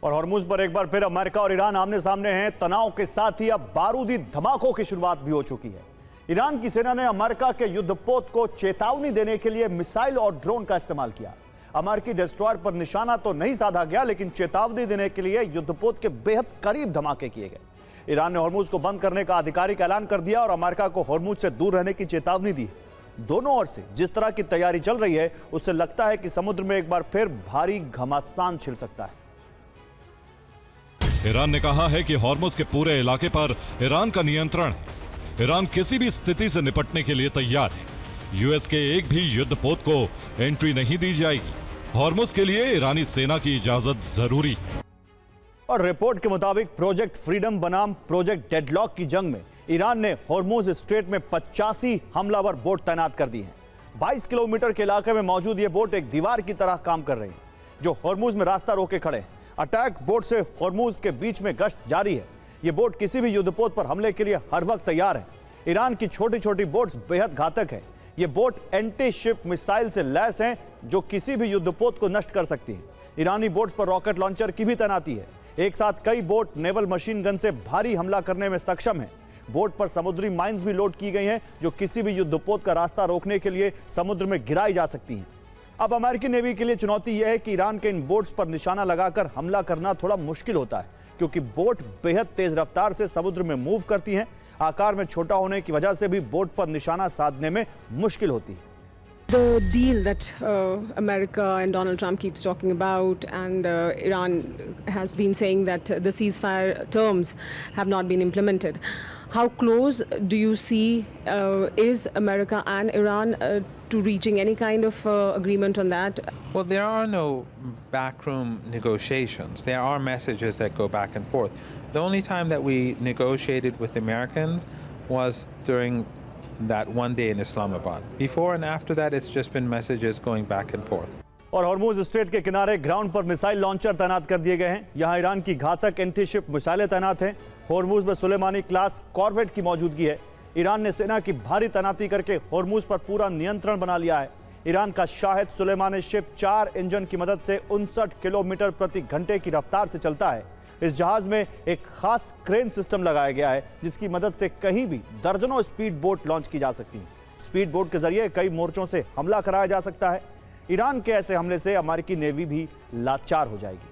और हॉर्मुज पर एक बार फिर अमेरिका और ईरान आमने सामने हैं। तनाव के साथ ही अब बारूदी धमाकों की शुरुआत भी हो चुकी है। ईरान की सेना ने अमेरिका के युद्धपोत को चेतावनी देने के लिए मिसाइल और ड्रोन का इस्तेमाल किया। अमेरिकी डिस्ट्रॉयर पर निशाना तो नहीं साधा गया, लेकिन चेतावनी देने के लिए युद्धपोत के बेहद करीब धमाके किए गए। ईरान ने हॉर्मुज को बंद करने का आधिकारिक ऐलान कर दिया और अमेरिका को हॉर्मुज से दूर रहने की चेतावनी दी। दोनों ओर से जिस तरह की तैयारी चल रही है, उससे लगता है कि समुद्र में एक बार फिर भारी घमासान छिड़ सकता है। ईरान ने कहा है कि हॉर्मुज के पूरे इलाके पर ईरान का नियंत्रण है। ईरान किसी भी स्थिति से निपटने के लिए तैयार है। यूएस के एक भी युद्धपोत को एंट्री नहीं दी जाएगी। हॉर्मुज के लिए ईरानी सेना की इजाजत जरूरी है। और रिपोर्ट के मुताबिक प्रोजेक्ट फ्रीडम बनाम प्रोजेक्ट डेडलॉक की जंग में ईरान ने हॉर्मुज स्ट्रेट में 85 हमलावर बोट तैनात कर दी हैं। 22 किलोमीटर के इलाके में मौजूद ये बोट एक दीवार की तरह काम कर रही है, जो हॉर्मुज में रास्ता रोके खड़े हैं। अटैक बोट से हॉर्मुज के बीच में गश्त जारी है। ये बोट किसी भी युद्धपोत पर हमले के लिए हर वक्त तैयार है। ईरान की छोटी छोटी बोट्स बेहद घातक है। ये बोट एंटी शिप मिसाइल से लैस हैं, जो किसी भी युद्धपोत को नष्ट कर सकती हैं। ईरानी बोट्स पर रॉकेट लॉन्चर की भी तैनाती है। एक साथ कई बोट नेवल मशीन गन से भारी हमला करने में सक्षम है। बोट पर समुद्री माइंस भी लोड की गई हैं, जो किसी भी युद्धपोत का रास्ता रोकने के लिए समुद्र में गिराई जा सकती हैं। अब अमेरिकी नेवी के लिए चुनौती यह है कि ईरान के इन बोट्स पर निशाना लगाकर हमला करना थोड़ा मुश्किल होता है, क्योंकि बोट बेहद तेज रफ्तार से समुद्र में मूव करती हैं। आकार में छोटा होने की वजह से भी बोट पर निशाना साधने में मुश्किल होती है। The deal that America and Donald Trump keeps talking about, and Iran has been saying that the ceasefire terms have not been implemented. How close do you see is America and Iran to reaching any kind of agreement on that? Well, there are no backroom negotiations. There are messages that go back and forth. The only time that we negotiated with Americans was during that one day in Islamabad. Before and after that, it's just been messages going back and forth. और Hormuz strait के किनारे ground पर missile launcher तैनात कर दिए गए हैं। यहां ईरान की घातक एंटी शिप मिसाइलें तैनात हैं। हॉर्मुज में सुलेमानी क्लास कॉर्वेट की मौजूदगी है। ईरान ने सेना की भारी तैनाती करके हॉर्मुज पर पूरा नियंत्रण बना लिया है। ईरान का शाहिद सुलेमानी शिप 4 इंजन की मदद से 59 किलोमीटर प्रति घंटे की रफ्तार से चलता है। इस जहाज में एक खास क्रेन सिस्टम लगाया गया है, जिसकी मदद से कहीं भी दर्जनों स्पीड बोट लॉन्च की जा सकती हैं। स्पीड बोट के जरिए कई मोर्चों से हमला कराया जा सकता है। ईरान के ऐसे हमले से अमेरिकी नेवी भी लाचार हो जाएगी।